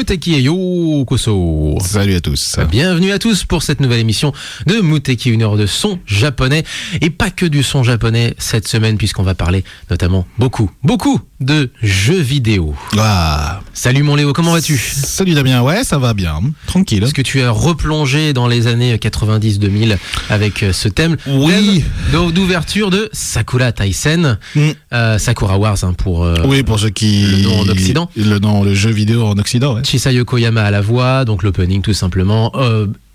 Muteki Yokoso. Salut à tous. Bienvenue à tous pour cette nouvelle émission de Muteki, une heure de son japonais. Et pas que du son japonais cette semaine, puisqu'on va parler notamment beaucoup de jeux vidéo. Ah. Salut mon Léo, comment vas-tu ? Salut Damien, ouais ça va bien, tranquille. Est-ce que tu as replongé dans les années 90-2000 avec ce thème ? Oui. Thème d'ouverture de Sakura Taisen, Sakura Wars pour oui, pour ceux qui... le nom en Occident. Le jeu vidéo en Occident, ouais. Chisayo Koyama à la voix, donc l'opening tout simplement.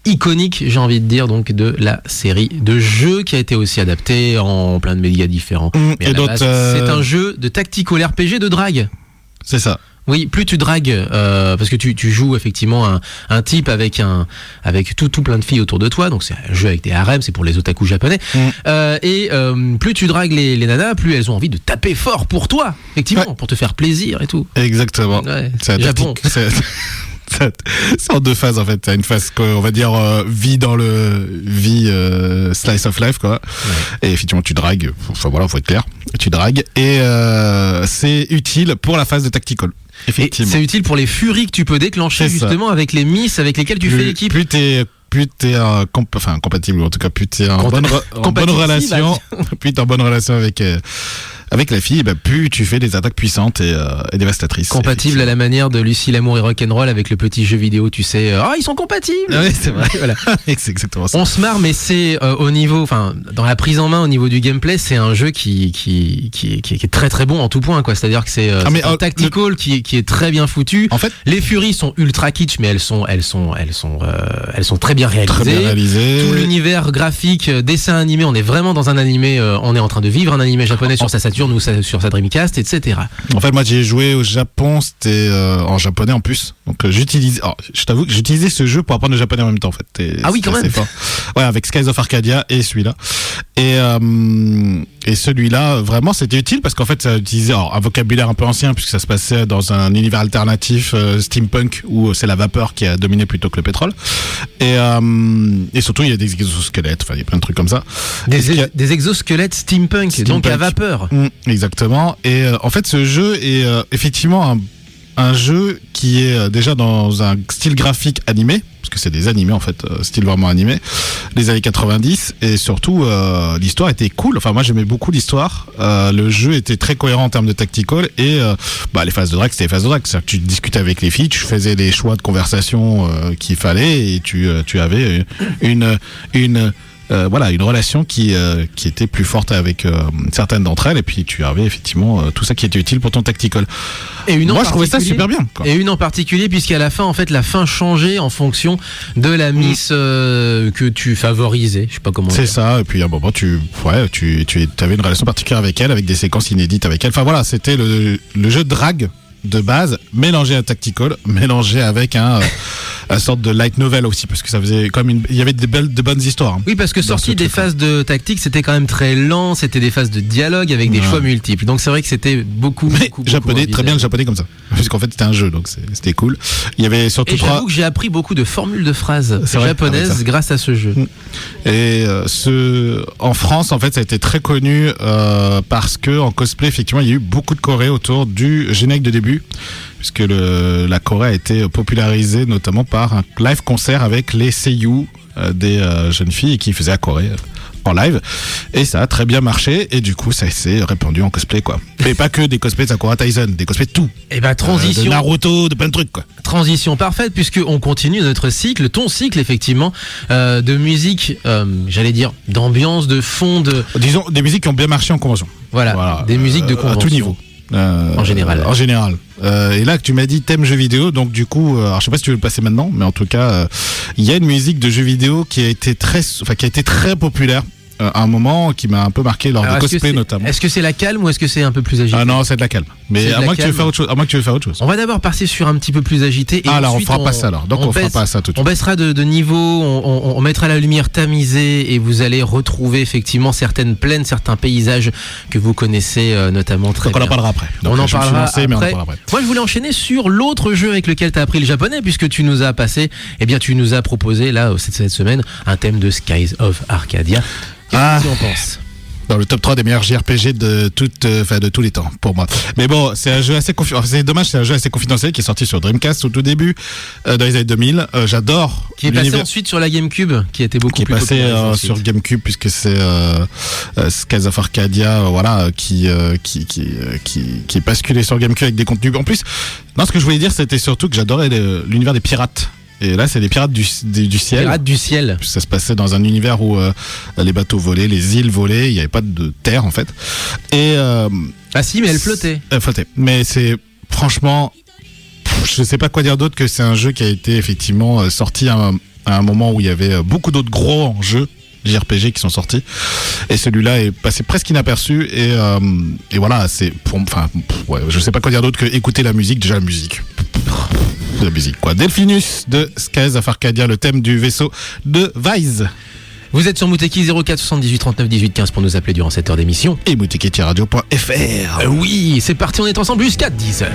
Iconique, j'ai envie de dire, donc de la série de jeux qui a été aussi adapté en plein de médias différents. Mais à la base, c'est un jeu de tactical RPG de drague. C'est ça. Oui, plus tu dragues, parce que tu joues effectivement un type avec tout plein de filles autour de toi, donc c'est un jeu avec des harems, c'est pour les otaku japonais. Et plus tu dragues les nanas, plus elles ont envie de taper fort pour toi, effectivement, pour te faire plaisir et tout. Exactement. Ouais. C'est Japon. C'est en deux phases en fait. T'as une phase qu'on va dire vie slice of life quoi. Ouais. Et effectivement tu dragues. Enfin voilà, faut être clair. Tu dragues et c'est utile pour la phase de tactical. Effectivement. Et c'est utile pour les furies que tu peux déclencher justement avec les miss avec lesquelles tu fais l'équipe. Plus t'es compatible, ou en tout cas plus t'es en bonne relation, plus t'es en bonne relation avec la fille, plus tu fais des attaques puissantes et dévastatrices. Compatible à la manière de Lucie l'amour et rock'n'roll avec le petit jeu vidéo, tu sais. Ils sont compatibles. Oui, c'est vrai. Voilà. C'est exactement ça. On se marre, mais c'est au niveau, dans la prise en main, au niveau du gameplay, c'est un jeu qui est très très bon en tout point, quoi. C'est-à-dire que c'est un tactical qui est très bien foutu. En fait, les furies sont ultra kitsch, mais elles sont très bien réalisées. Très bien réalisées. Tout l'univers graphique, dessin animé, on est vraiment dans un animé. On est en train de vivre un animé japonais sur sa Saturn ou sur sa Dreamcast, etc. En fait, moi, j'ai joué au Japon, c'était en japonais en plus. Donc, je t'avoue que j'utilisais ce jeu pour apprendre le japonais en même temps, en fait. Ah oui, quand même. Fort. Ouais, avec Skies of Arcadia et celui-là. Et celui-là, vraiment, c'était utile parce qu'en fait, ça utilisait un vocabulaire un peu ancien puisque ça se passait dans un univers alternatif steampunk où c'est la vapeur qui a dominé plutôt que le pétrole. Et surtout, il y a des exosquelettes, il y a plein de trucs comme ça. Des exosquelettes steampunk, donc à vapeur. Exactement. Et en fait, ce jeu est effectivement un jeu qui est déjà dans un style graphique animé, parce que c'est des animés en fait, style vraiment animé, les années 90, et surtout l'histoire était cool. Enfin, moi j'aimais beaucoup l'histoire. Le jeu était très cohérent en termes de tactical et les phases de drague, c'était les phases de drague. C'est-à-dire que tu discutais avec les filles, tu faisais les choix de conversation qu'il fallait et tu avais une relation qui était plus forte avec certaines d'entre elles, et puis tu avais effectivement tout ça qui était utile pour ton tactical. Moi je trouvais ça super bien, quoi. Et une en particulier, puisqu'à la fin, en fait, la fin changeait en fonction de la miss que tu favorisais. Je sais pas comment dire. C'est ça, et puis à un moment tu avais une relation particulière avec elle, avec des séquences inédites avec elle. Enfin voilà, c'était le jeu de drague de base, mélangé à tactical, mélangé avec un sorte de light novel aussi, parce que ça faisait comme il y avait de bonnes histoires. Oui, parce que sorti des phases de tactique, c'était quand même très lent, c'était des phases de dialogue avec des choix multiples. Donc c'est vrai que c'était beaucoup japonais, très bien le japonais comme ça. Parce qu'en fait c'était un jeu, donc c'était cool. Il y avait surtout j'avoue que j'ai appris beaucoup de formules de phrases japonaises grâce à ce jeu. Et en France, en fait, ça a été très connu parce que en cosplay, effectivement, il y a eu beaucoup de choré autour du générique de début, puisque la Corée a été popularisée notamment par un live concert avec les seiyuu des jeunes filles qui faisaient la Corée en live, et ça a très bien marché, et du coup ça s'est répandu en cosplay, quoi. Mais pas que des cosplays de Sakura Taisen, des cosplays de tout. Et transition de Naruto, de plein de trucs, quoi. Transition parfaite, puisque on continue notre cycle, ton cycle effectivement, de musique, j'allais dire d'ambiance, de fond, disons des musiques qui ont bien marché en convention. Voilà. Des musiques de convention. À tout niveau. En général. Et là que tu m'as dit thème jeu vidéo, donc du coup, alors je sais pas si tu veux le passer maintenant, mais en tout cas, il y a une musique de jeu vidéo qui a été très populaire à un moment, qui m'a un peu marqué lors de cosplay notamment. Est-ce que c'est la calme ou est-ce que c'est un peu plus agité ? Ah non, c'est de la calme. Mais à moins que tu veux faire autre chose. On va d'abord passer sur un petit peu plus agité. Et alors on fera pas ça alors. Donc on fera pas ça tout de suite. On baissera de niveau, on mettra la lumière tamisée et vous allez retrouver effectivement certaines plaines, certains paysages que vous connaissez notamment très bien. Donc on en parlera après. On en parlera après. Mais on en parlera après. Moi je voulais enchaîner sur l'autre jeu avec lequel tu as appris le japonais, puisque tu nous as proposé là cette semaine un thème de Skies of Arcadia. Qu'est-ce que tu en penses ? dans le top 3 des meilleurs JRPG de de tous les temps, pour moi. Mais bon, c'est un jeu assez c'est dommage, c'est un jeu assez confidentiel qui est sorti sur Dreamcast au tout début, dans les années 2000. J'adore. Qui est passé ensuite sur la GameCube, qui était beaucoup plus populaire. Qui est passé sur GameCube, puisque c'est Skies of Arcadia, voilà, qui est basculé sur GameCube avec des contenus. En plus, non, ce que je voulais dire, c'était surtout que j'adorais l'univers des pirates. Et là, c'est les pirates du ciel. Pirates du ciel. Ça se passait dans un univers où les bateaux volaient, les îles volaient, il n'y avait pas de terre en fait. Et ah si, mais elle flottait. Elle flottait. Mais c'est franchement, je ne sais pas quoi dire d'autre que c'est un jeu qui a été effectivement sorti à un moment où il y avait beaucoup d'autres gros jeux JRPG qui sont sortis. Et celui-là est passé presque inaperçu. Et voilà, c'est ouais, je sais pas quoi dire d'autre que écouter la musique. Déjà la musique. La musique quoi. Delphinus de Skies of Arcadia, le thème du vaisseau de Vise. Vous êtes sur Mouteki 04 78 39 18 15 pour nous appeler durant cette heure d'émission. Et mouteki-radio.fr. Oui, c'est parti, on est ensemble jusqu'à 10h.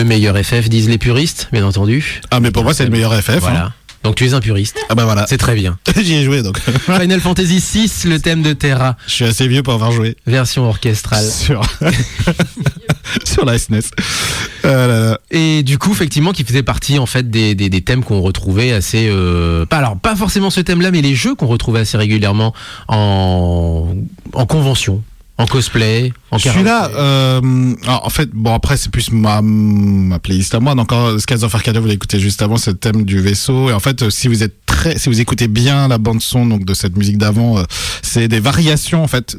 le meilleur FF, disent les puristes, bien entendu. Ah, mais pour moi, c'est le meilleur FF. Voilà. Hein. Donc tu es un puriste. Ah bah voilà. C'est très bien. J'y ai joué donc. Final Fantasy VI, le thème de Terra. Je suis assez vieux pour avoir joué. Version orchestrale. Sur la SNES. Et du coup, effectivement, qui faisait partie en fait des thèmes qu'on retrouvait assez. Pas forcément ce thème-là, mais les jeux qu'on retrouvait assez régulièrement en convention. En cosplay, en karaoké. Celui-là, en fait, bon après c'est plus ma playlist à moi. Donc Skies of Arcadia, vous l'écoutez juste avant, c'est le thème du vaisseau. Et en fait, si vous écoutez bien la bande son donc de cette musique d'avant, c'est des variations en fait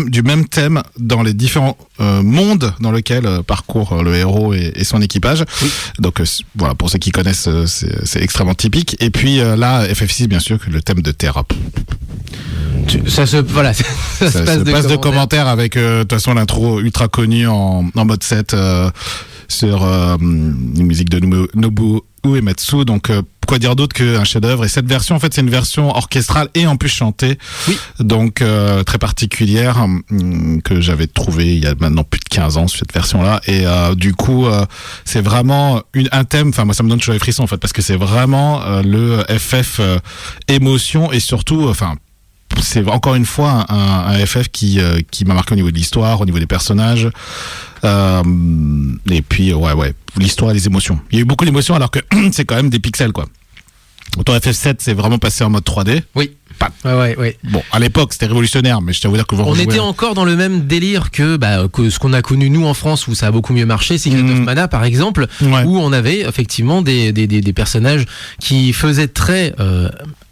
du même thème dans les différents mondes dans lesquels parcourt le héros et son équipage. Oui. Donc voilà, pour ceux qui connaissent, c'est extrêmement typique. Et puis là, FF6 bien sûr que le thème de Terra. Ça se passe de commentaires avec de toute façon l'intro ultra connue en mode 7 sur une musique de Nobuo Uematsu. Donc quoi dire d'autre qu'un chef-d'œuvre. Et cette version, en fait, c'est une version orchestrale et en plus chantée. Oui. Donc très particulière que j'avais trouvée il y a maintenant plus de 15 ans cette version-là. Et du coup, c'est vraiment un thème. Enfin, moi, ça me donne toujours les frissons en fait parce que c'est vraiment le FF émotion et surtout, enfin. C'est encore une fois un FF qui m'a marqué au niveau de l'histoire, au niveau des personnages, et puis ouais, l'histoire et les émotions. Il y a eu beaucoup d'émotions alors que c'est quand même des pixels quoi. Autant FF7 c'est vraiment passé en mode 3D. Oui. Ouais. Bon, à l'époque c'était révolutionnaire, mais je t'avoue dire que on était encore dans le même délire que ce qu'on a connu nous en France où ça a beaucoup mieux marché, Secret of Mana par exemple, où on avait effectivement des personnages qui faisaient très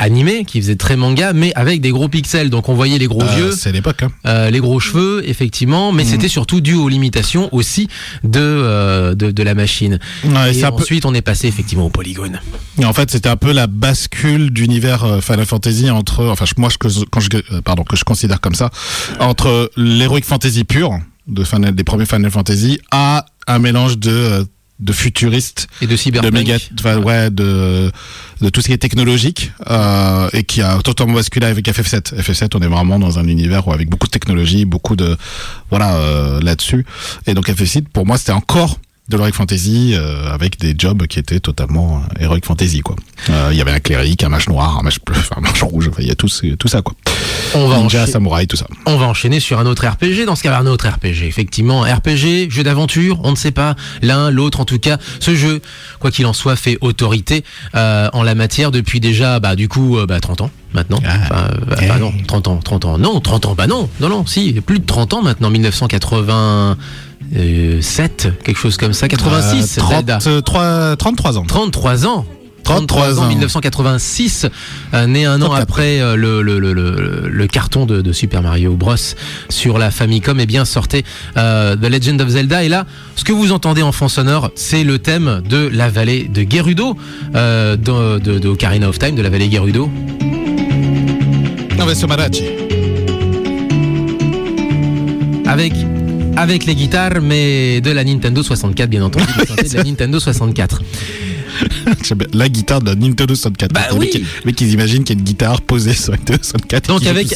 animés, qui faisaient très manga, mais avec des gros pixels. Donc on voyait les gros yeux, c'est l'époque, hein. Les gros cheveux, effectivement, mais c'était surtout dû aux limitations aussi de la machine. Ouais, et ensuite on est passé effectivement au polygone. Et en fait c'était un peu la bascule d'univers Final Fantasy entre que je considère comme ça, entre l'heroic fantasy pur des premiers Final Fantasy à un mélange de futuriste et de cyberpunk, de tout ce qui est technologique et qui a totalement basculé avec FF7. FF7, on est vraiment dans un univers avec beaucoup de technologie, beaucoup de là-dessus. Et donc FF7 pour moi c'était encore de l'heroic fantasy avec des jobs qui étaient totalement heroic fantasy quoi. Il y avait un cléric, un mage noir, un mage bleu, un mage rouge, il y a tout ça quoi. Ninja, samouraï, tout ça. On va enchaîner sur un autre RPG, dans ce cas un autre RPG. Effectivement, RPG, jeu d'aventure, on ne sait pas, l'un, l'autre en tout cas. Ce jeu, quoi qu'il en soit, fait autorité en la matière depuis déjà 30 ans maintenant. Non, 30 ans. Non, 30 ans, non, si, plus de 30 ans maintenant, 1987, quelque chose comme ça, 86, 33 ans. 33 ans, 1986, né un an après le carton de Super Mario Bros sur la Famicom, sortait The Legend of Zelda. Et là, ce que vous entendez en fond sonore, c'est le thème de la vallée de Gerudo, de Ocarina of Time, de la vallée Gerudo. Avec les guitares, mais de la Nintendo 64, bien entendu, de la Nintendo 64. La guitare de la Nintendo 64. Oui. Mec, ils imaginent qu'il y a une guitare posée sur la Nintendo 64. Donc avec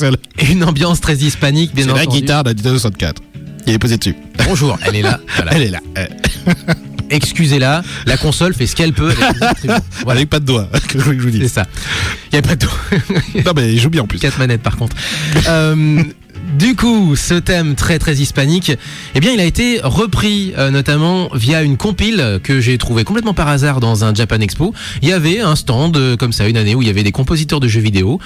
une ambiance très hispanique, bien entendu. C'est la guitare de la Nintendo 64. Il est posé dessus. Bonjour, elle est là. Voilà. Elle est là. Excusez-la, la console fait ce qu'elle peut avec les instruments. Voilà. Avec pas de doigts, que je vous dise. C'est ça. Il n'y a pas de doigts. Non, mais il joue bien en plus. 4 manettes par contre. Du coup, ce thème très très hispanique, il a été repris notamment via une compile que j'ai trouvé complètement par hasard dans un Japan Expo. Il y avait un stand comme ça, une année où il y avait des compositeurs de jeux vidéo,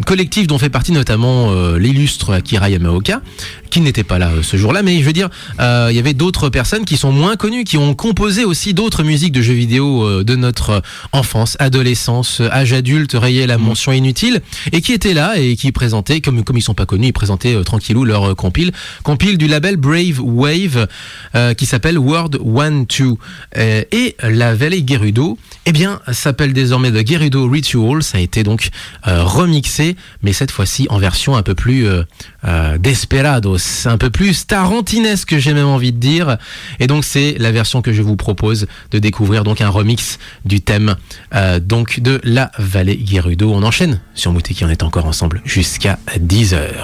collectif dont fait partie notamment l'illustre Akira Yamaoka, qui n'était pas là ce jour-là, mais je veux dire, il y avait d'autres personnes qui sont moins connues, qui ont composé aussi d'autres musiques de jeux vidéo de notre enfance, adolescence, âge adulte, rayé la mention inutile, et qui étaient là et qui présentaient, comme ils sont pas connus, ils présentaient tranquillou leur compile du label Brave Wave qui s'appelle World 1-2 et la vallée Gerudo s'appelle désormais The Gerudo Ritual. Ça a été donc remixé, mais cette fois-ci en version un peu plus desperados, un peu plus tarantinesque, j'ai même envie de dire, et donc c'est la version que je vous propose de découvrir, donc un remix du thème donc de la vallée Gerudo. On enchaîne sur Mouteki, on est encore ensemble jusqu'à 10h.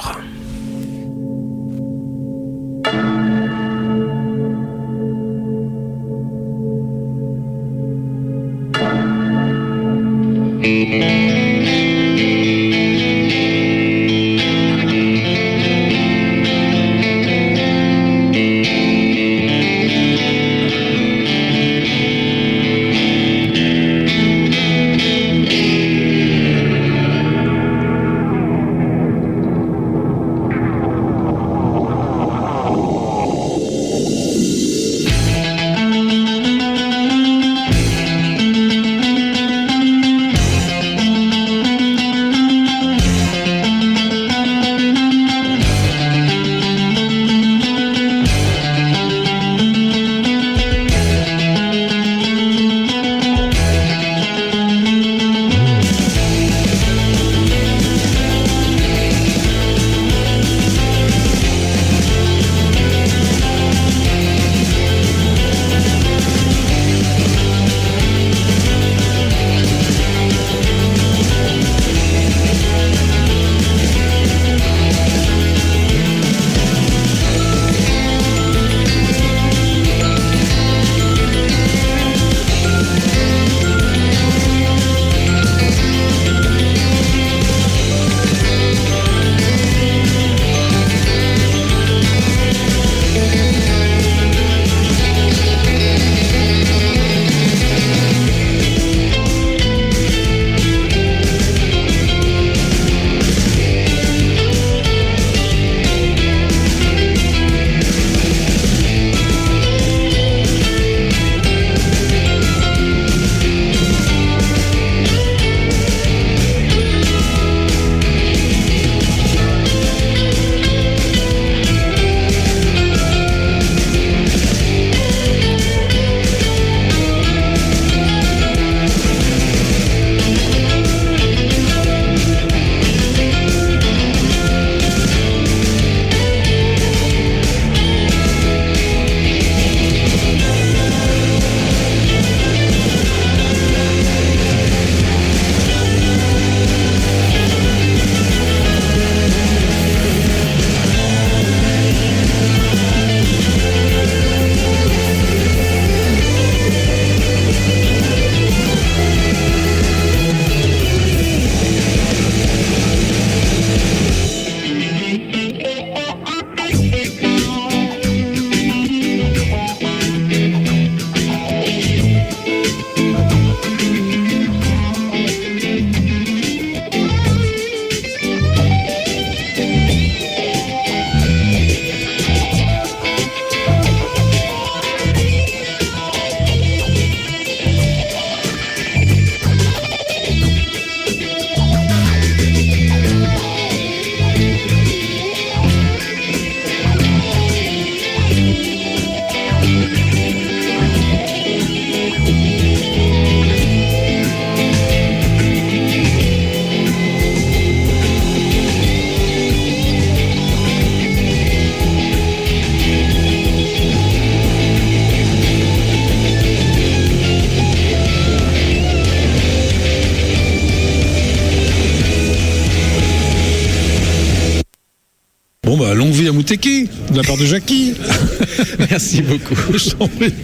Bon, bah, longue vie à Mouteki, de la part de Jackie. Merci beaucoup. Je t'en prie.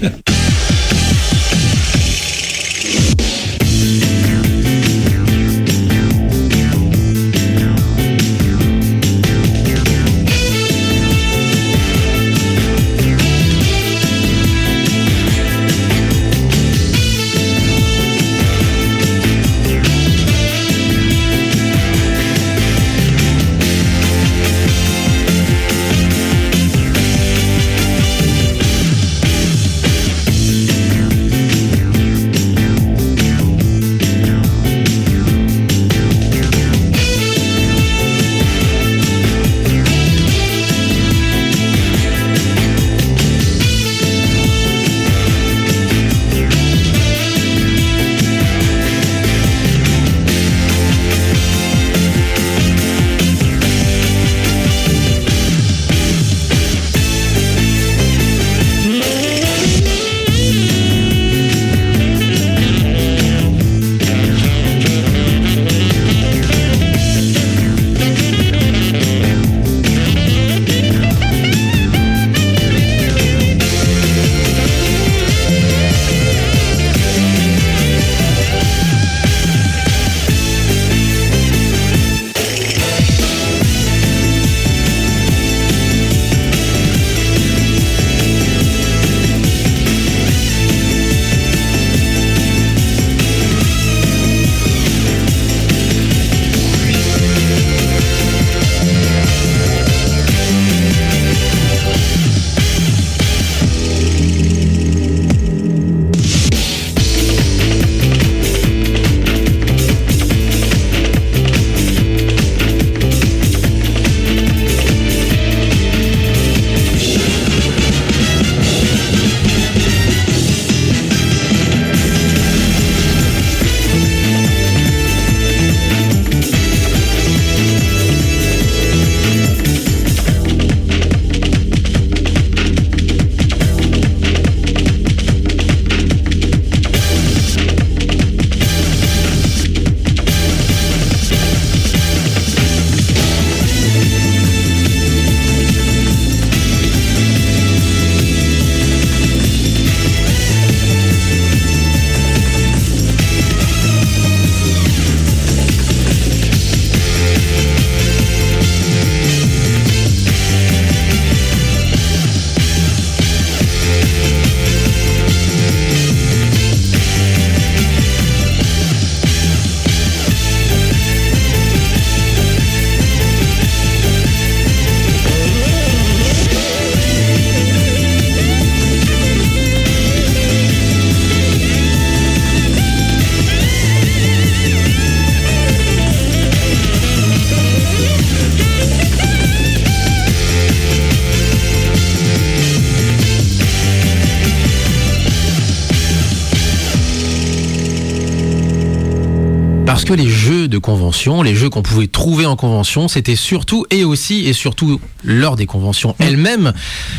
Parce que les jeux de convention, les jeux qu'on pouvait trouver en convention, c'était surtout et surtout lors des conventions elles-mêmes,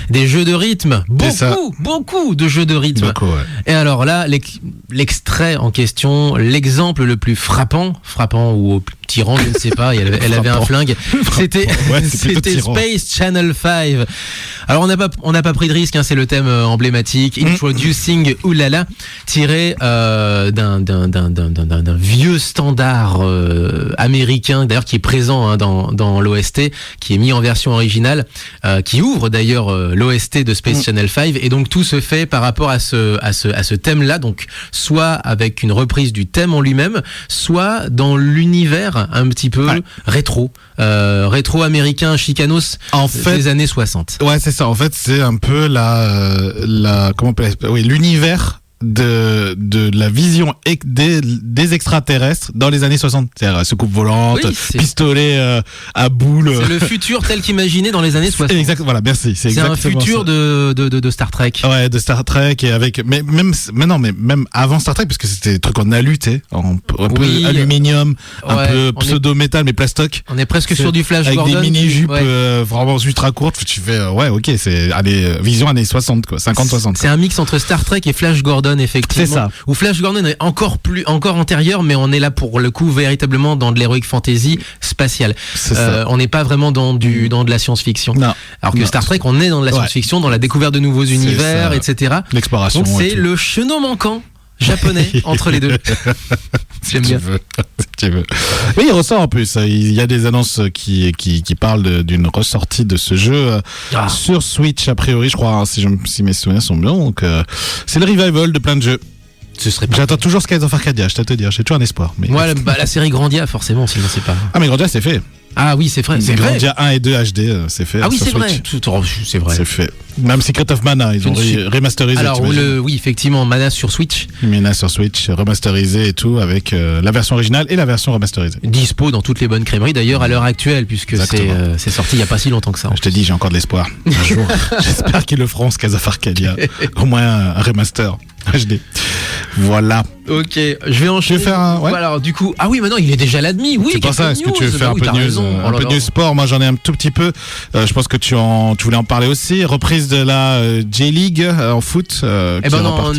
des jeux de rythme. Beaucoup de jeux de rythme. Beaucoup, ouais. Et alors là, l'extrait en question, l'exemple le plus frappant ou au tyran, je ne sais pas, elle avait un flingue, c'était Space Channel 5. Alors on n'a pas pris de risque, hein, c'est le thème emblématique, Introducing Oulala, tiré d'un vieux standard américain, d'ailleurs qui est présent hein, dans l'OST, qui est mis en version originale, qui ouvre d'ailleurs l'OST de Space Channel 5, et donc tout se fait par rapport à ce thème-là, donc soit avec une reprise du thème en lui-même, soit dans l'univers un petit peu rétro américain chicanos des années 60. Ouais, c'est ça. En fait, c'est un peu l'univers de la vision des extraterrestres dans les années 60. C'est-à-dire soucoupe volante, pistolet à boule. C'est le futur tel qu'imaginé dans les années 60. Exact, voilà, merci. C'est un futur de Star Trek. Ouais, de Star Trek, et avec, même avant Star Trek, parce que c'était des trucs en alu, tu sais, un peu aluminium, un peu pseudo-métal, mais plastoc. On est presque sur du Flash Gordon. Avec des mini-jupes vraiment ultra courtes. Tu fais, vision années 60, quoi, 50-60. C'est un mix entre Star Trek et Flash Gordon. Gordon effectivement. C'est ça. Ou Flash Gordon est encore antérieur, mais on est là pour le coup véritablement dans de l'heroic fantasy spatial. C'est ça. On n'est pas vraiment dans de la science-fiction. Non. Alors que Non. Star Trek, on est dans de la science-fiction, dans la découverte de nouveaux univers, ça. etc. L'exploration. Donc c'est et tout. le chenon manquant japonais entre les deux. J'aime Si bien. tu veux. Mais il ressort en plus. Il y a des annonces qui parlent d'une ressortie de ce jeu sur Switch, a priori, je crois, hein, si mes souvenirs sont bons. Donc, c'est le revival de plein de jeux. Ce serait pas. J'attends toujours Skies of Arcadia, je t'ai à te dire. J'ai toujours un espoir. Mais... Moi, la série Grandia, forcément, sinon c'est pas. Ah, mais Grandia, c'est fait. Ah oui, c'est vrai. C'est vrai. Grandia 1 et 2 HD, c'est fait. Ah oui, sur c'est vrai. Switch. C'est vrai. C'est fait. Même Secret of Mana, ils ont remasterisé. Alors, oui, effectivement, Mana sur Switch. Mana sur Switch, remasterisé et tout, avec la version originale et la version remasterisée. Dispo dans toutes les bonnes crèmeries, d'ailleurs, à l'heure actuelle, puisque c'est sorti il n'y a pas si longtemps que ça. Je te dis, j'ai encore de l'espoir. Un jour, j'espère qu'ils le feront, ce Skies of Arcadia. Au moins un remaster HD. Voilà. Ok, je vais enchaîner. Je vais faire un. Ouais. Voilà, alors, du coup, ah oui, maintenant il est déjà l'admis. Oui, c'est pour ça. Est-ce que tu veux faire un peu de news, un peu de news sport? Moi, j'en ai un tout petit peu. Je pense que tu voulais en parler aussi. Reprise de la J-League en foot. Eh ben non,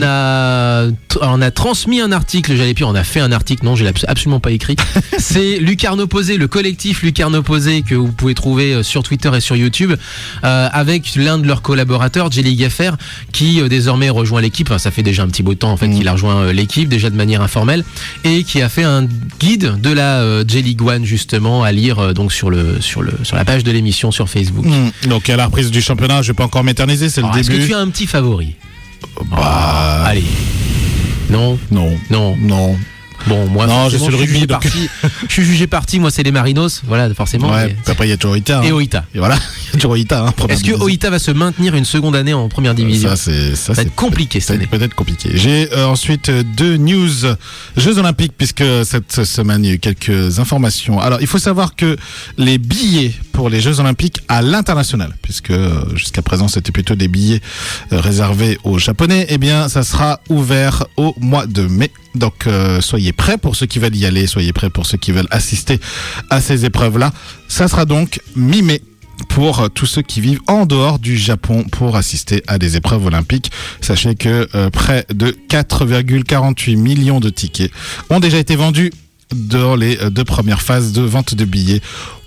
on a transmis un article. On a fait un article. Non, je l'ai absolument pas écrit. C'est Lucarno Posé, le collectif Lucarno Posé que vous pouvez trouver sur Twitter et sur YouTube, avec l'un de leurs collaborateurs, J-League FR, qui désormais rejoint l'équipe. Enfin, ça fait déjà un petit bout de temps en fait qu'il a rejoint l'équipe, déjà de manière informelle, et qui a fait un guide de la J-League One justement à lire donc sur la page de l'émission sur Facebook. Donc à la reprise du championnat, je vais pas encore m'éterniser, c'est le début. Est-ce que tu as un petit favori? Allez. Non. Bon, moi, non, je suis le rugby. Je suis jugé parti, moi, c'est les Marinos, voilà, forcément. Ouais, après, il y a toujours Oita. Et Oita. Et voilà, il y a toujours Oita. Est-ce que Oita va se maintenir une seconde année en première division? Ça va être compliqué cette année. Peut-être compliqué. J'ai ensuite deux news Jeux Olympiques, puisque cette semaine, il y a eu quelques informations. Alors, il faut savoir que les billets pour les Jeux Olympiques à l'international, puisque jusqu'à présent, c'était plutôt des billets réservés aux Japonais, eh bien, ça sera ouvert au mois de mai. Donc soyez prêts pour ceux qui veulent y aller, soyez prêts pour ceux qui veulent assister à ces épreuves-là. Ça sera donc mi-mai pour tous ceux qui vivent en dehors du Japon pour assister à des épreuves olympiques. Sachez que près de 4,48 millions de tickets ont déjà été vendus dans les deux premières phases de vente de billets,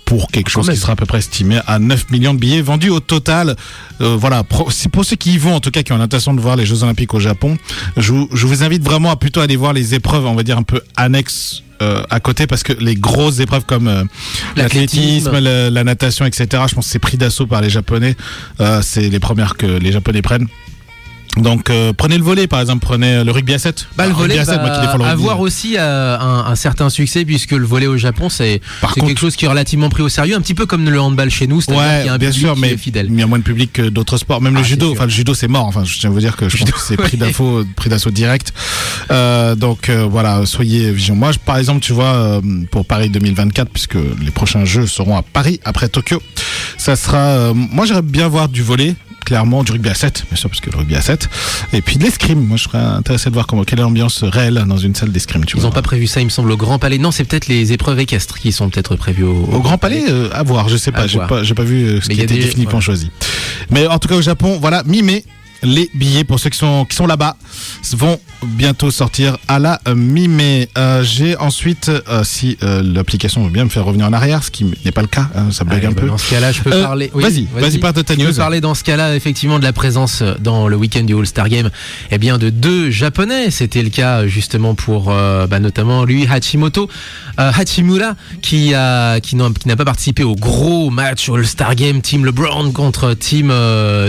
pour quelque chose qui sera à peu près estimé à 9 millions de billets vendus au total. Voilà, pour ceux qui y vont, en tout cas qui ont l'intention de voir les Jeux Olympiques au Japon, je vous invite vraiment à plutôt aller voir les épreuves, on va dire un peu annexes à côté, parce que les grosses épreuves comme l'athlétisme, la natation, etc., je pense que c'est pris d'assaut par les Japonais. C'est les premières que les Japonais prennent. Donc prenez le volley par exemple, prenez le rugby à 7. Le volley va avoir aussi un certain succès, puisque le volley au Japon c'est quelque chose qui est relativement pris au sérieux, un petit peu comme le handball chez nous, c'est-à-dire qu'il y a un public qui est fidèle. Mais il y a moins de public que d'autres sports, même le judo. Enfin le judo c'est mort. Enfin je tiens à vous dire que je pense que c'est pris d'assaut direct. Donc voilà, soyez vigilants. Moi par exemple tu vois pour Paris 2024, puisque les prochains Jeux seront à Paris après Tokyo, ça sera. Moi j'aimerais bien voir du volley. Clairement, du rugby à 7, bien sûr, parce que le rugby à 7. Et puis de l'escrime. Moi, je serais intéressé de voir quelle est l'ambiance réelle dans une salle d'escrime. Ils n'ont pas prévu ça, il me semble, au Grand Palais. Non, c'est peut-être les épreuves équestres qui sont peut-être prévues au Grand Palais. À voir, je sais pas. J'ai pas vu ce qui était définitivement choisi. Mais en tout cas, au Japon, voilà, mi-mai. Les billets pour ceux qui sont là-bas vont bientôt sortir à la mi-mai. J'ai ensuite, si l'application veut bien me faire revenir en arrière, ce qui n'est pas le cas, ça bug un peu. Dans ce cas-là, je peux parler. Oui, vas-y, parle de ta news. Je peux parler dans ce cas-là, effectivement, de la présence dans le week-end du All-Star Game, eh bien, de deux Japonais. C'était le cas justement pour, notamment lui, Hachimura, qui n'a pas participé au gros match All-Star Game, Team LeBron contre Team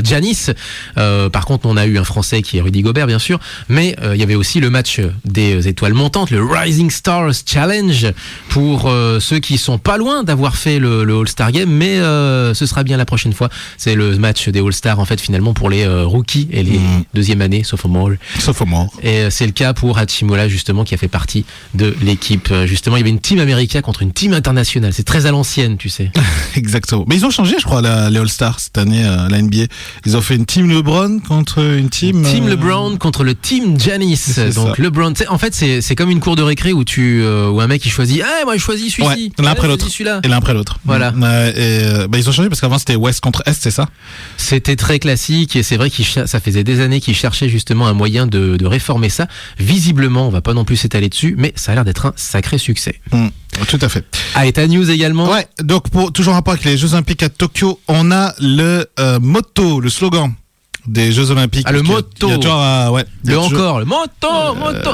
Giannis. Par contre, on a eu un Français qui est Rudy Gobert, bien sûr, mais il y avait aussi le match des étoiles montantes, le Rising Stars Challenge, pour ceux qui sont pas loin d'avoir fait le All-Star Game, mais ce sera bien la prochaine fois. C'est le match des All-Stars, en fait, finalement, pour les rookies et les deuxième année, sophomore. Et c'est le cas pour Hachimura, justement, qui a fait partie de l'équipe. Justement, il y avait une team America contre une team internationale. C'est très à l'ancienne, tu sais. Exactement. Mais ils ont changé, je crois, les All-Stars cette année, la NBA. Ils ont fait une team LeBron contre une team. Team LeBron contre le Team Giannis. C'est Donc ça. LeBron, en fait c'est comme une cour de récré où où un mec il choisit, moi je choisis celui-ci. Ouais, l'un après vas-y, l'autre. celui-là. Et l'un après l'autre. Voilà. Ils ont changé parce qu'avant c'était Ouest contre Est, c'est ça? C'était très classique et c'est vrai ça faisait des années qu'ils cherchaient justement un moyen de réformer ça. Visiblement, on va pas non plus s'étaler dessus, mais ça a l'air d'être un sacré succès. Tout à fait. Ah, et ta news également. Ouais, donc toujours en rapport avec les Jeux Olympiques à Tokyo, on a le motto, le slogan des Jeux Olympiques. Ah, le motto. Il y a toujours, Le moto.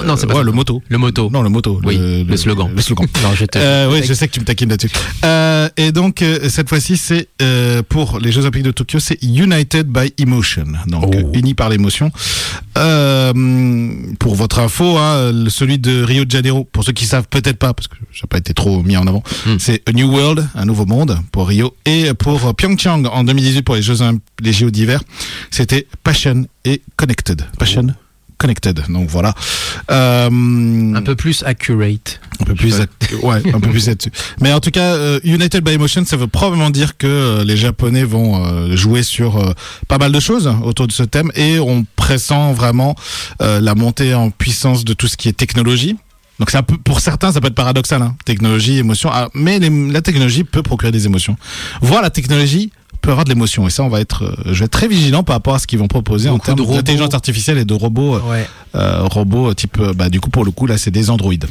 Non, c'est pas ça. le motto. Le motto. Non, le motto. Oui, le slogan. Le slogan. Non, Oui, je sais que tu me taquines là-dessus. Et donc, cette fois-ci, c'est pour les Jeux Olympiques de Tokyo, c'est United by Emotion. Donc, unis par l'émotion. Pour votre info, celui de Rio de Janeiro, pour ceux qui savent peut-être pas, parce que ça n'a pas été trop mis en avant, c'est A New World, un nouveau monde pour Rio. Et pour Pyeongchang en 2018 pour les JO d'hiver, c'était Passion et Connected. Passion, Connected. Donc voilà. Un peu plus accurate. Un peu plus là-dessus. Mais en tout cas, United by Emotion, ça veut probablement dire que les Japonais vont jouer sur pas mal de choses autour de ce thème et on pressent vraiment la montée en puissance de tout ce qui est technologie. Donc pour certains, ça peut être paradoxal, technologie, émotion. Mais la technologie peut procurer des émotions. Voir la technologie peut avoir de l'émotion et ça je vais être très vigilant par rapport à ce qu'ils vont proposer en termes d'intelligence artificielle et de robots robots type du coup pour le coup là c'est des androïdes.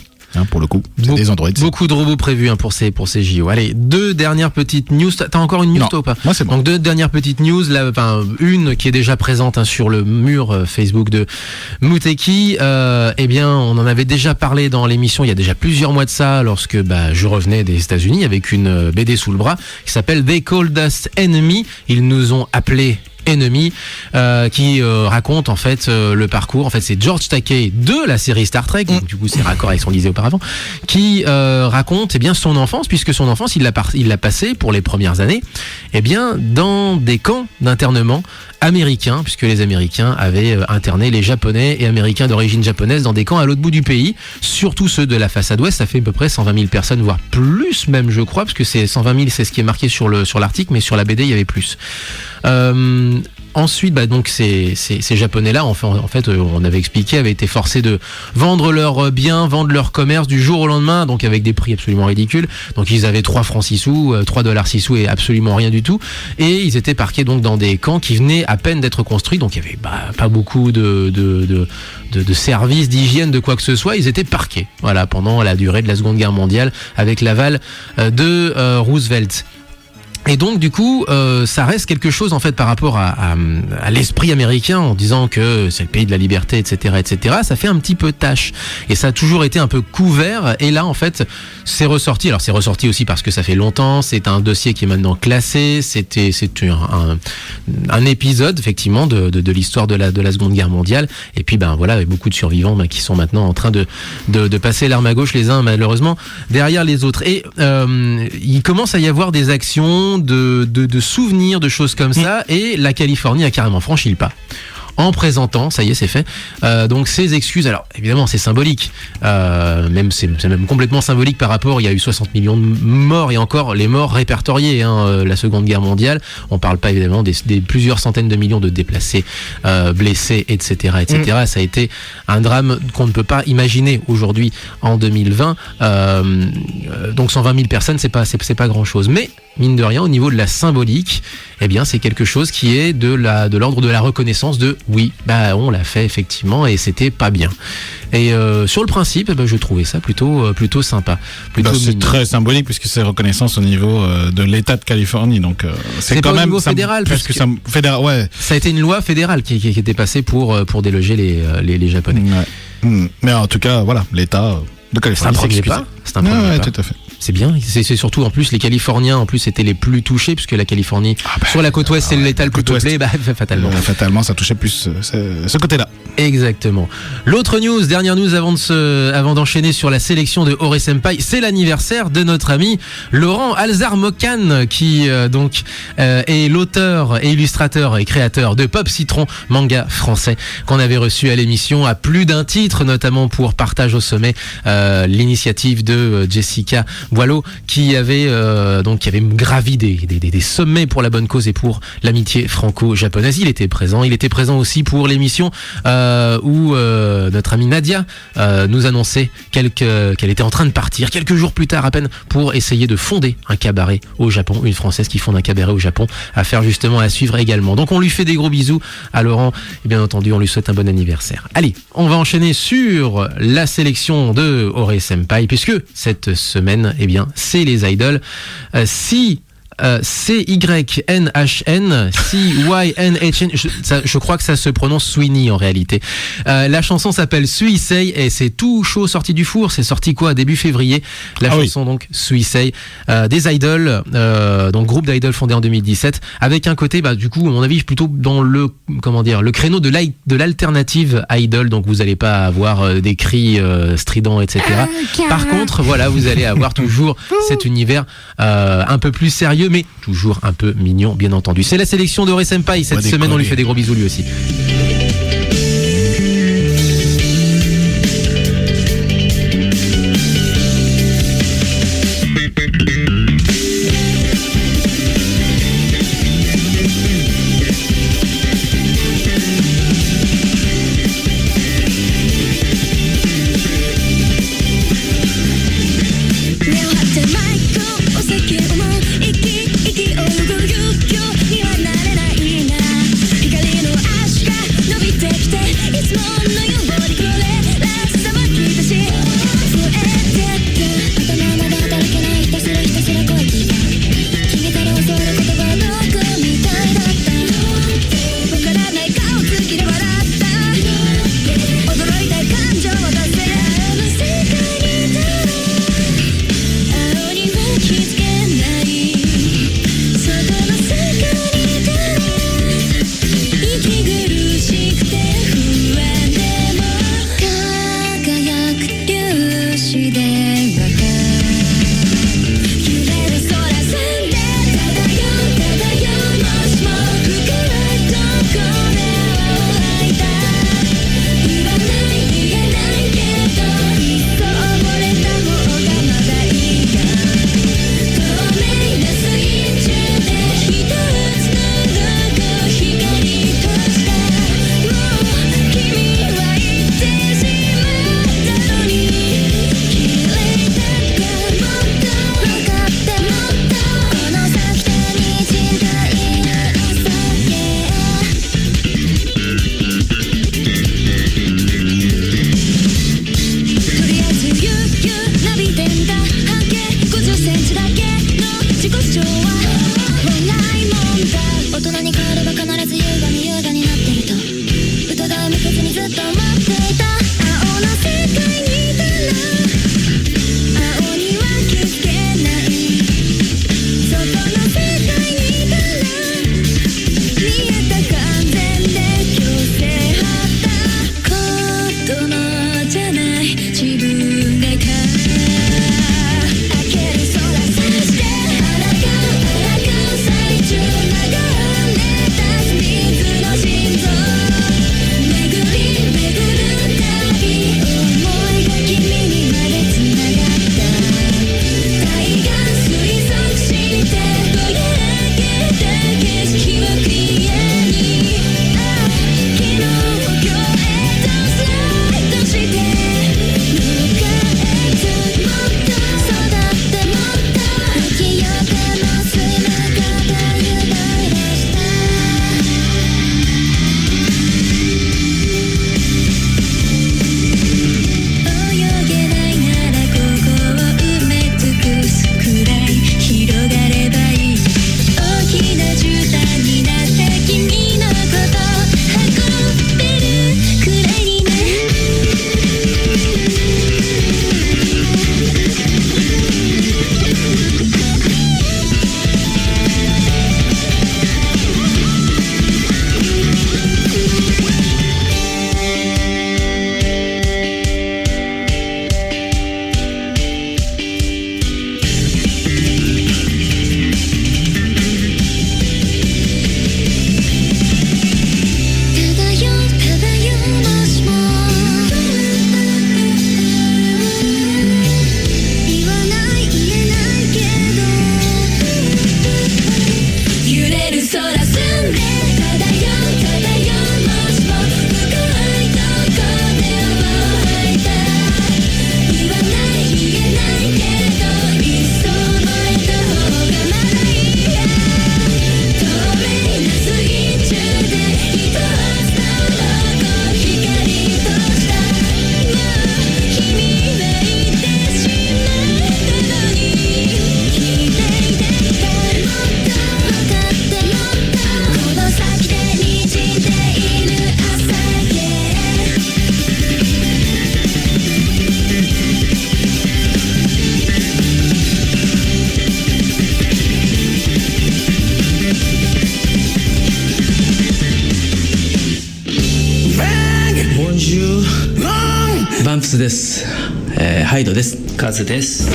Pour le coup, c'est des androïdes. Beaucoup de robots prévus pour ces JO. Allez, deux dernières petites news. T'as encore une news toi ou pas? Moi c'est bon. Donc deux dernières petites news. Là, une qui est déjà présente sur le mur Facebook de Muteki. On en avait déjà parlé dans l'émission il y a déjà plusieurs mois de ça, lorsque je revenais des États-Unis avec une BD sous le bras qui s'appelle They Called Us Enemy. Ils nous ont appelés Enemy, qui raconte en fait le parcours. En fait, c'est George Takei de la série Star Trek, donc du coup c'est raccord avec ce qu'on disait auparavant, qui raconte son enfance, puisque son enfance il l'a passé pour les premières années dans des camps d'internement américains, puisque les Américains avaient interné les Japonais et Américains d'origine japonaise dans des camps à l'autre bout du pays, surtout ceux de la façade ouest. Ça fait à peu près 120 000 personnes, voire plus même, je crois, parce que c'est 120 000, c'est ce qui est marqué sur l'article, mais sur la BD il y avait plus. Ensuite, donc ces Japonais-là, en fait, on avait expliqué, avaient été forcés de vendre leurs biens, vendre leur commerce du jour au lendemain, donc avec des prix absolument ridicules. Donc ils avaient 3 francs 6 sous, $6 et absolument rien du tout. Et ils étaient parqués donc dans des camps qui venaient à peine d'être construits, donc il y avait pas beaucoup de services, d'hygiène, de quoi que ce soit. Ils étaient parqués, voilà, pendant la durée de la Seconde Guerre mondiale, avec l'aval de Roosevelt. Et donc du coup, ça reste quelque chose en fait par rapport à l'esprit américain, en disant que c'est le pays de la liberté, etc., etc. Ça fait un petit peu tâche, et ça a toujours été un peu couvert. Et là, en fait, c'est ressorti. Alors c'est ressorti aussi parce que ça fait longtemps. C'est un dossier qui est maintenant classé. C'est un épisode effectivement de l'histoire de la Seconde Guerre mondiale. Et puis voilà, avec beaucoup de survivants qui sont maintenant en train de passer l'arme à gauche, les uns malheureusement derrière les autres. Et il commence à y avoir des actions de souvenirs, de choses comme ça, et la Californie a carrément franchi le pas en présentant, ça y est, c'est fait, donc ces excuses. Alors évidemment c'est symbolique, c'est même complètement symbolique par rapport, il y a eu 60 millions de morts, et encore les morts répertoriés, la Seconde Guerre mondiale, on parle pas évidemment des plusieurs centaines de millions de déplacés, blessés, etc., etc. Ça a été un drame qu'on ne peut pas imaginer aujourd'hui en 2020, donc 120 000 personnes, c'est pas grand chose, mais mine de rien, au niveau de la symbolique, c'est quelque chose qui est de l'ordre de la reconnaissance de oui, on l'a fait effectivement, et c'était pas bien. Et sur le principe, je trouvais ça plutôt sympa. C'est très symbolique puisque c'est reconnaissance au niveau de l'État de Californie, donc c'est quand pas même au niveau fédéral, parce que fédéral, ouais. Ça a été une loi fédérale qui était passée pour déloger les Japonais. Ouais. Mais en tout cas, voilà, l'État de Californie. C'est un premier pas. Tout à fait. C'est bien, c'est surtout en plus les Californiens en plus étaient les plus touchés, puisque la Californie sur la côte ouest c'est l'État le plus peuplé, fatalement. Fatalement ça touchait plus ce côté-là. Exactement. L'autre news, dernière news avant d'enchaîner sur la sélection de Ore Senpai, c'est l'anniversaire de notre ami Laurent Alzar-Mokan, qui est l'auteur et illustrateur et créateur de Pop Citron, manga français qu'on avait reçu à l'émission à plus d'un titre, notamment pour Partage au sommet l'initiative de Jessica Boileau qui avait gravi des sommets pour la bonne cause et pour l'amitié franco-japonaise. Il était présent aussi pour l'émission où notre amie Nadia nous annonçait qu'elle était en train de partir quelques jours plus tard à peine pour essayer de fonder un cabaret au Japon, une Française qui fonde un cabaret au Japon, affaire justement à suivre également. Donc on lui fait des gros bisous à Laurent et bien entendu on lui souhaite un bon anniversaire. Allez, on va enchaîner sur la sélection de Ore Senpai puisque cette semaine, eh bien, c'est les idoles. C-Y-N-H-N, C-Y-N-H-N, je crois que ça se prononce Sweeney en réalité. La chanson s'appelle Suisei et c'est tout chaud sorti du four, c'est sorti début février. La chanson donc Suisei, des idoles, donc groupe d'idoles fondé en 2017, avec un côté du coup à mon avis plutôt dans le créneau de l'alternative idol, donc vous n'allez pas avoir des cris stridents etc. Par contre voilà, vous allez avoir toujours cet univers un peu plus sérieux mais toujours un peu mignon bien entendu. C'est la sélection de Ore Senpai cette semaine, on lui fait des gros bisous lui aussi. Ascar スです、ハイドです。カズです。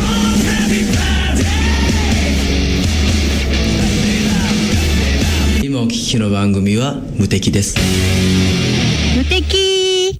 今お聞きの番組は無敵です。無敵。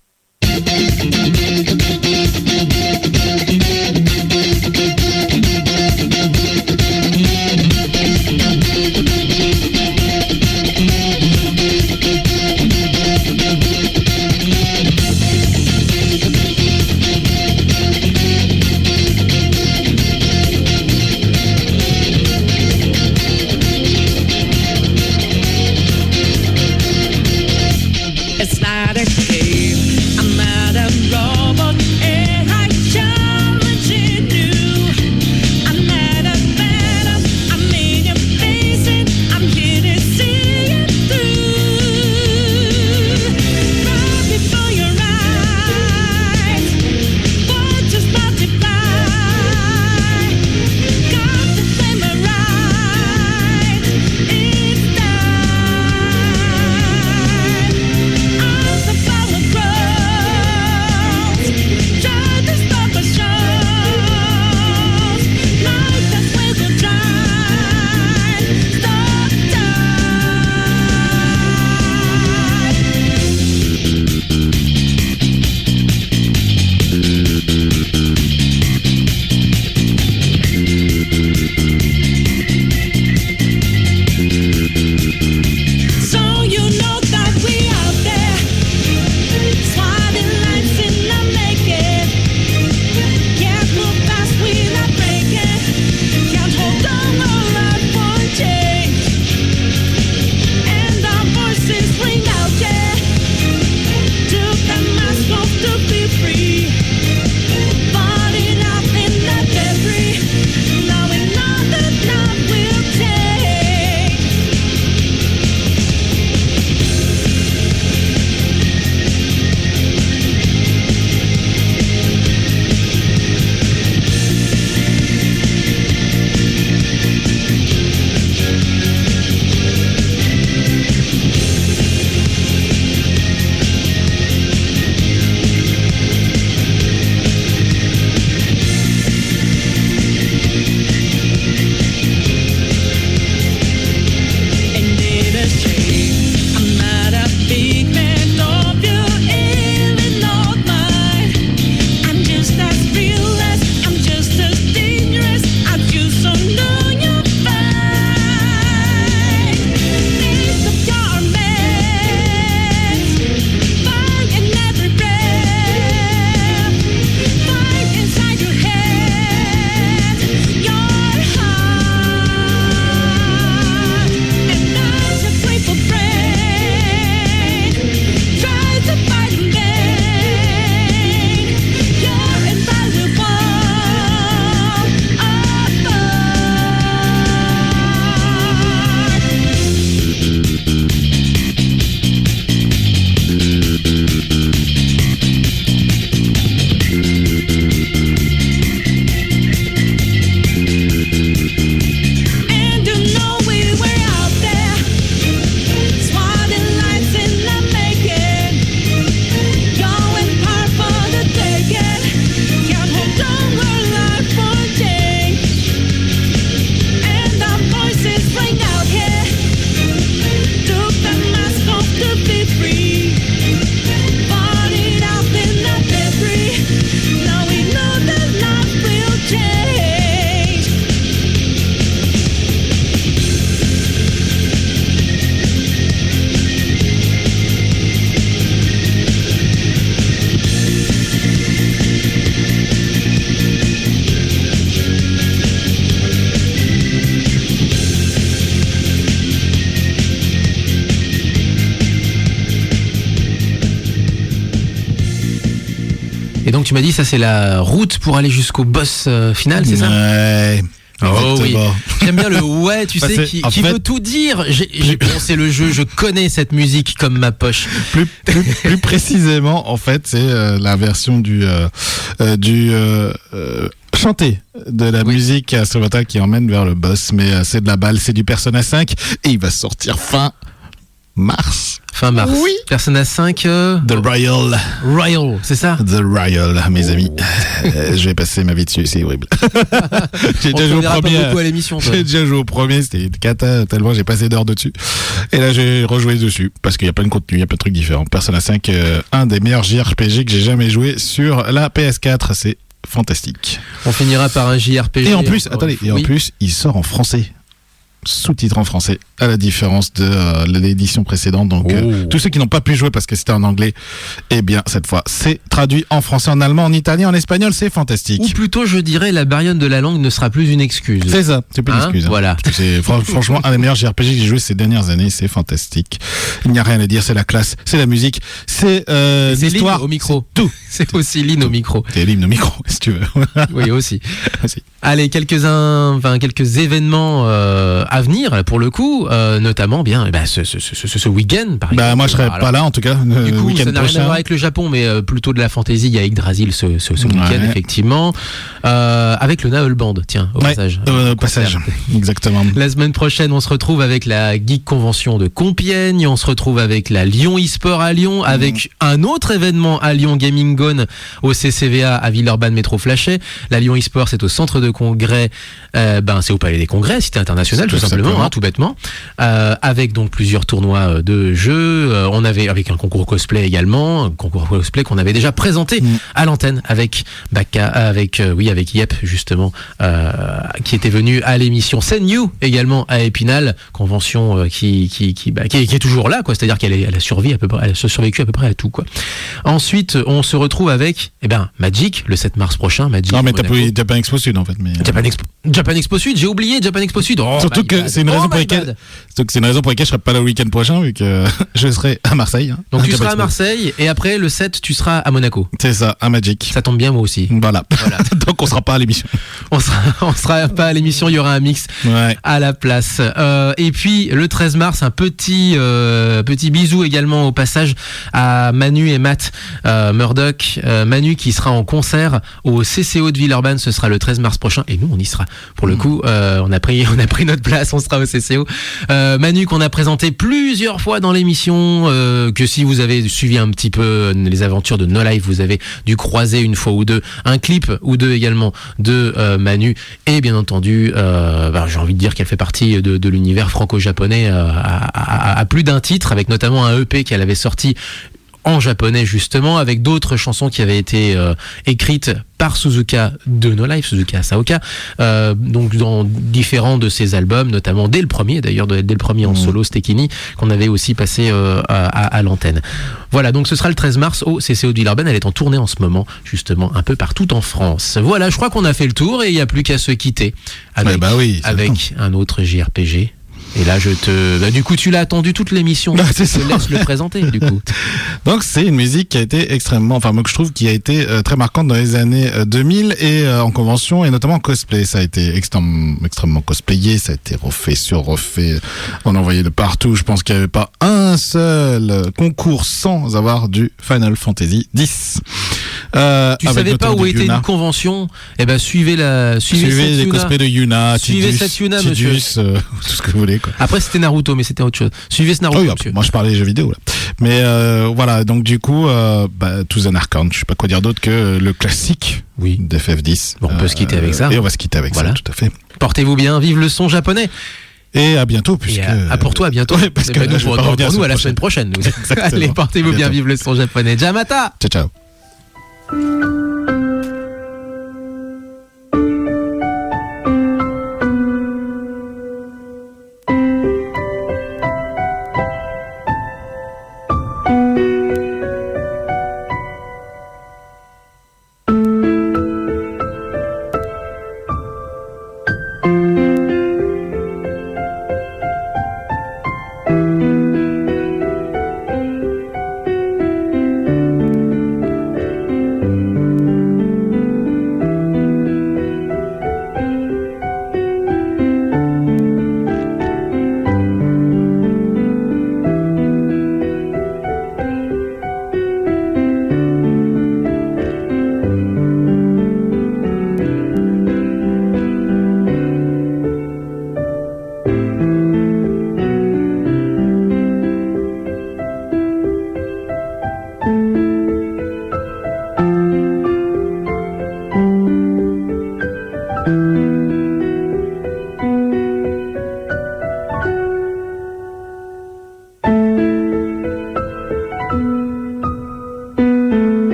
It's not a game, I'm not a robot, and I challenge you. I'm not a phantom, I'm in your face and I'm here to see it through. Right before your eyes, what just multiply? Got the flame right, it's time. As the power grows, try to stop us shows. Like the wheels will drive, stop so you know that we out there, swatting lines in the making. Can't move fast, we're not breaking. Can't hold on our life for change. And our voices ring out, yeah. Took the mask off to be free. Falling out in the debris. Now we know that love will change. And it a shame I'm not a big fan of you, even not mine. I'm just as real as, I'm just as dangerous as you, so know you're fine. Think of your mess, find in every breath, find inside your head, your heart. And as a grateful brain tries to fight in vain, you're invaluable and you know we were out there, swatting lines in the making, going hard for the taking. Can't hold on our life for change, and our voices ring out here. Took the mask off to be free, falling out in the debris. Now we know that life will change. Et donc tu m'as dit ça c'est la route pour aller jusqu'au boss final, c'est ça? Ouais. Oh oui. Exactement. J'aime bien le ouais, tu Bah, sais, c'est- qui en fait- veut tout dire. J'ai pensé le jeu, je connais cette musique comme ma poche. Plus précisément, en fait, c'est la version du chanté de la musique instrumentale qui emmène vers le boss. Mais c'est de la balle, c'est du Persona 5 et il va sortir fin mars. Fin mars. Oui. Persona 5 The Royal. Royal, c'est ça? The Royal, mes amis. Je vais passer ma vie dessus, c'est horrible. J'ai On déjà te joué au verra pas premier. beaucoup à l'émission, toi. J'ai déjà joué au premier, c'était une cata, tellement j'ai passé d'heures dessus. Et là, j'ai rejoué dessus, parce qu'il y a plein de contenu, il y a plein de trucs différents. Persona 5, un des meilleurs JRPG que j'ai jamais joué sur la PS4, c'est fantastique. On finira par un JRPG. Et en plus, Oui. en plus, il sort en français. Sous-titré en français, à la différence de l'édition précédente. Donc, tous ceux qui n'ont pas pu jouer parce que c'était en anglais, eh bien, cette fois, c'est traduit en français, en allemand, en italien, en espagnol, c'est fantastique. Ou plutôt, je dirais, la barrière de la langue ne sera plus une excuse. C'est ça, c'est plus Hein, d'excuse. voilà. C'est franchement un des meilleurs JRPG que j'ai joué ces dernières années, c'est fantastique. Il n'y a rien à dire, c'est la classe, c'est la musique, c'est C'est l'histoire. Lynn au micro. Tout. C'est aussi Lynn au micro. C'est l'hymne au micro, si tu veux. Oui, aussi. Aussi. Allez, quelques événements à venir, pour le coup, notamment bien ce week-end, par exemple. Bah, moi, je serai Alors, pas là, en tout cas, Du le coup, week-end ça n'a rien à prochain. voir avec le Japon, mais plutôt de la fantaisie. Il y a Yggdrasil ce week-end, Ouais. effectivement. Avec le Naël Band, tiens, au Ouais, passage. au passage. Exactement. La semaine prochaine, on se retrouve avec la Geek Convention de Compiègne, on se retrouve avec la Lyon eSport à Lyon, avec un autre événement à Lyon, Gaming Gone, au CCVA à Villeurbanne Métro Flachet. La Lyon eSport, c'est au centre de congrès, c'est au Palais des Congrès, Cité Internationale, tout simplement, hein, tout bêtement. Avec donc plusieurs tournois de jeux, on avait avec un concours cosplay également, un concours cosplay qu'on avait déjà présenté à l'antenne avec Baka, avec Yep justement, qui était venu à l'émission Send You également à Épinal, convention qui est toujours là, quoi. C'est-à-dire qu'elle a survécu à peu près à tout, quoi. Ensuite, on se retrouve avec Magic le 7 mars prochain. Magic. Non, mais t'as Monaco. pris Japan Expo Sud, en fait. Mais, Japan Expo Sud, j'ai oublié Japan Expo Sud. Oh, surtout my que bad. c'est une raison Oh, pour my laquelle, bad. surtout que c'est une raison pour laquelle je serai pas là le week-end prochain, vu que je serai à Marseille. Hein, Donc tu Japan seras à Expo. Marseille et après le 7 tu seras à Monaco. C'est ça, à Magic. Ça tombe bien, moi aussi. Voilà. Donc on sera pas à l'émission. On sera pas à l'émission, il y aura un mix Ouais. à la place. Et puis le 13 mars, un petit bisou également au passage à Manu et Matt Murdoch. Manu qui sera en concert au CCO de Villeurbanne, ce sera le 13 mars prochain et nous on y sera. Pour le coup, on a pris notre place, on sera au CCO. Manu qu'on a présenté plusieurs fois dans l'émission, que si vous avez suivi un petit peu les aventures de No Life, vous avez dû croiser une fois ou deux un clip ou deux également de Manu, et bien entendu j'ai envie de dire qu'elle fait partie de l'univers franco-japonais à plus d'un titre, avec notamment un EP qu'elle avait sorti en japonais justement, avec d'autres chansons qui avaient été écrites par Suzuka de No Life, Suzuka Asaoka, donc dans différents de ses albums, notamment dès le premier en solo, Stekini, qu'on avait aussi passé à l'antenne. Voilà, donc ce sera le 13 mars au CCO de Villeurbanne. Elle est en tournée en ce moment, justement, un peu partout en France. Voilà, je crois qu'on a fait le tour et il n'y a plus qu'à se quitter avec, c'est avec un autre JRPG. Et là, du coup, tu l'as attendu toute l'émission. C'est Je te laisse le présenter, du coup. Donc c'est une musique qui a été extrêmement, moi que je trouve qui a été très marquante dans les années 2000 et en convention et notamment en cosplay. Ça a été extrêmement cosplayé, ça a été refait. On en voyait de partout. Je pense qu'il n'y avait pas un seul concours sans avoir du Final Fantasy X. Tu savais pas où était une convention? Eh ben, suivez les Yuna. cosplays de Yuna, Suivez Tidus, cette Yuna, Tidus, monsieur. tout ce que vous voulez, quoi. Après, c'était Naruto, mais c'était autre chose. Suivez ce Naruto, Oui, monsieur. moi je parlais des jeux vidéo là. Mais voilà, donc du coup, To the Narcon, je sais pas quoi dire d'autre que le classique Oui. d'FF10. Bon, on peut se quitter avec ça. Et on va se quitter avec Voilà. ça, tout à fait. Portez-vous bien, vive le son japonais. Et à bientôt, puisque... Et pour toi, à bientôt. Ouais, parce Mais que pas là, nous, je vais pour pas revenir nous, à la la semaine prochaine. Nous. Exactement. Allez, portez-vous À bien, bientôt. vive le son japonais. Jamata! Ciao, ciao.